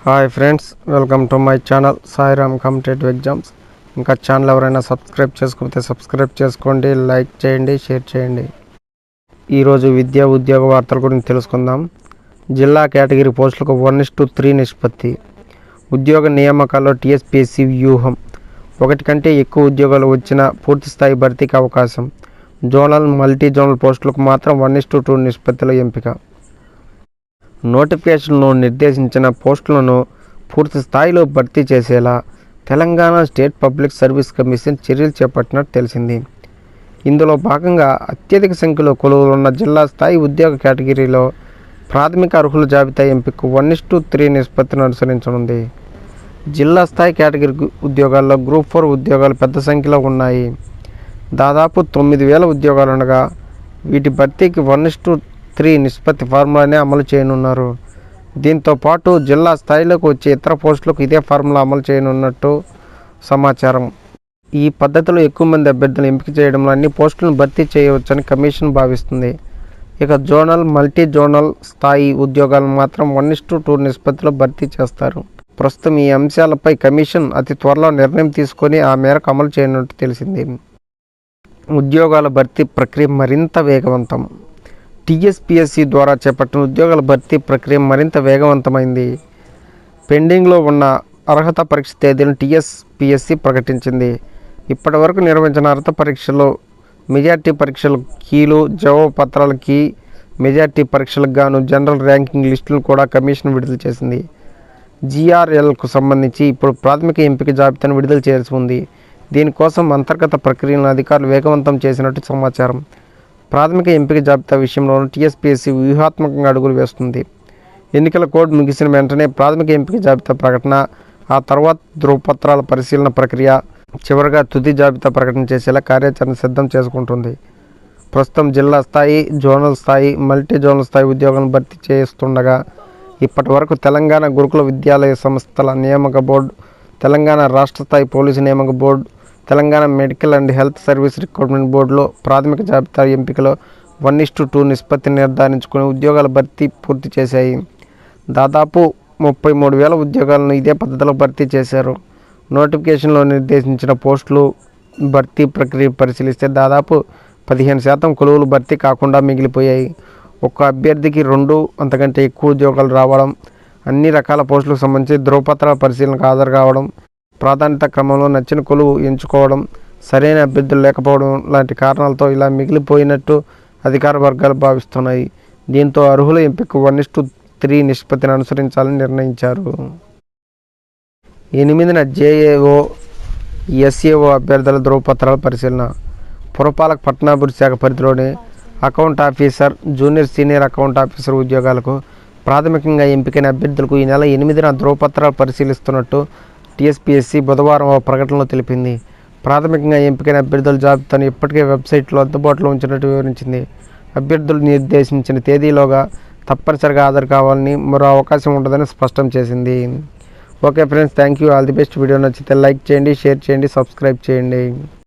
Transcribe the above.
Hi friends, welcome to my channel Sairam competitive exams. ఇంకా channel ఎవరైనా subscribe చేసుకోకపోతే subscribe చేసుకోండి, లైక్ చేయండి, షేర్ చేయండి. ఈరోజు విద్యా ఉద్యోగ వార్తల గురించి తెలుసుకుందాం. జిల్లా కేటగిరీ పోస్టులకు 1:3 నిష్పత్తి. ఉద్యోగ నియామకాల్లో టీఎస్పీఎస్సీ వ్యూహం. 1 కంటే ఎక్కువ ఉద్యోగాలు వచ్చిన పూర్తిస్థాయి భర్తీకి అవకాశం. జోనల్, మల్టీ జోనల్ పోస్టులకు మాత్రం 1:2 నిష్పత్తిలో ఎంపిక. నోటిఫికేషన్లో నిర్దేశించిన పోస్టులను పూర్తి స్థాయిలో భర్తీ చేసేలా Telangana state public service commission చర్యలు చేపట్టినట్టు తెలిసింది. ఇందులో భాగంగా అత్యధిక సంఖ్యలో కొలువులున్న జిల్లా స్థాయి ఉద్యోగ కేటగిరీలో ప్రాథమిక అర్హుల జాబితా ఎంపికకు 1:3 నిష్పత్తిని అనుసరించనుంది. జిల్లా స్థాయి కేటగిరీ ఉద్యోగాల్లో గ్రూప్ 4 ఉద్యోగాలు పెద్ద సంఖ్యలో ఉన్నాయి. దాదాపు 9,000 ఉద్యోగాలు ఉండగా వీటి భర్తీకి 1:3 నిష్పత్తి ఫార్ములానే అమలు చేయనున్నారు. దీంతో పాటు జిల్లా స్థాయిలోకి వచ్చే ఇతర పోస్టులకు ఇదే ఫార్ములా అమలు చేయనున్నట్టు సమాచారం. ఈ పద్ధతిలో ఎక్కువ మంది అభ్యర్థులను ఎంపిక చేయడంలో అన్ని పోస్టులను భర్తీ చేయవచ్చని కమిషన్ భావిస్తుంది. ఇక జోనల్, మల్టీ జోనల్ స్థాయి ఉద్యోగాలను మాత్రం 1:2 నిష్పత్తిలో భర్తీ చేస్తారు. ప్రస్తుతం ఈ అంశాలపై కమిషన్ అతి త్వరలో నిర్ణయం తీసుకొని ఆ మేరకు అమలు చేయనున్నట్టు తెలిసింది. ఉద్యోగాల భర్తీ ప్రక్రియ మరింత వేగవంతం. టీఎస్పీఎస్సీ ద్వారా చేపట్టిన ఉద్యోగాల భర్తీ ప్రక్రియ మరింత వేగవంతమైంది. పెండింగ్లో ఉన్న అర్హత పరీక్ష తేదీలను టీఎస్పీఎస్సీ ప్రకటించింది. ఇప్పటి వరకు నిర్వహించిన అర్హత పరీక్షలో మెజార్టీ పరీక్షలు కీలు, జవాబు పత్రాల కీ, మెజార్టీ పరీక్షలకు గాను జనరల్ ర్యాంకింగ్ లిస్టులను కూడా కమిషన్ విడుదల చేసింది. జీఆర్ఎల్కు సంబంధించి ఇప్పుడు ప్రాథమిక ఎంపిక జాబితాను విడుదల చేయాల్సి ఉంది. దీనికోసం అంతర్గత ప్రక్రియలను అధికారులు వేగవంతం చేసినట్టు సమాచారం. ప్రాథమిక ఎంపిక జాబితా విషయంలోనూ టీఎస్పీఎస్సీ వ్యూహాత్మకంగా అడుగులు వేస్తుంది. ఎన్నికల కోడ్ ముగిసిన వెంటనే ప్రాథమిక ఎంపిక జాబితా ప్రకటన, ఆ తర్వాత ధృవపత్రాల పరిశీలన ప్రక్రియ, చివరిగా తుది జాబితా ప్రకటన చేసేలా కార్యాచరణ సిద్ధం చేసుకుంటుంది. ప్రస్తుతం జిల్లా స్థాయి, జోనల్ స్థాయి, మల్టీ జోనల్ స్థాయి ఉద్యోగాలను భర్తీ చేస్తుండగా ఇప్పటి వరకు తెలంగాణ గురుకుల విద్యాలయ సంస్థల నియామక బోర్డు, తెలంగాణ రాష్ట్ర స్థాయి పోలీసు నియామక board, Telangana medical and health service recruitment బోర్డులో ప్రాథమిక జాబితా ఎంపికలో 1:2 నిష్పత్తిని నిర్ధారించుకుని ఉద్యోగాల భర్తీ పూర్తి చేశాయి. దాదాపు 33,000 ఉద్యోగాలను ఇదే పద్ధతిలో భర్తీ చేశారు. నోటిఫికేషన్లో నిర్దేశించిన పోస్టులు భర్తీ ప్రక్రియ పరిశీలిస్తే దాదాపు 15% కొలువులు భర్తీ కాకుండా మిగిలిపోయాయి. ఒక్క అభ్యర్థికి 2 అంతకంటే ఎక్కువ ఉద్యోగాలు రావడం, అన్ని రకాల పోస్టులకు సంబంధించి ధృవపత్రాల పరిశీలనకు హాజరు కావడం, ప్రాధాన్యత క్రమంలో నచ్చిన కొలువు ఎంచుకోవడం, సరైన అభ్యర్థులు లేకపోవడం లాంటి కారణాలతో ఇలా మిగిలిపోయినట్టు అధికార వర్గాలు భావిస్తున్నాయి. దీంతో అర్హుల ఎంపిక 1:3 నిష్పత్తిని అనుసరించాలని నిర్ణయించారు. 8న జేఏఓ, ఎస్ఏఓ అభ్యర్థుల ధృవపత్రాల పరిశీలన. పురపాలక పట్టణాభివృద్ధి శాఖ పరిధిలోని account officer, junior senior account officer ఉద్యోగాలకు ప్రాథమికంగా ఎంపికైన అభ్యర్థులకు ఈ నెల 8న ధృవపత్రాలు పరిశీలిస్తున్నట్టు టీఎస్పీఎస్సీ బుధవారం ఒక ప్రకటనలో తెలిపింది. ప్రాథమికంగా ఎంపికైన అభ్యర్థుల జాబితాను ఇప్పటికే వెబ్సైట్లో అందుబాటులో ఉంచినట్టు వివరించింది. అభ్యర్థులు నిర్దేశించిన తేదీలోగా తప్పనిసరిగా హాజరు కావాలని, మరో అవకాశం ఉండదని స్పష్టం చేసింది. Okay friends, thank you, all the best. Video నచ్చితే లైక్ చేయండి, షేర్ చేయండి, సబ్స్క్రైబ్ చేయండి.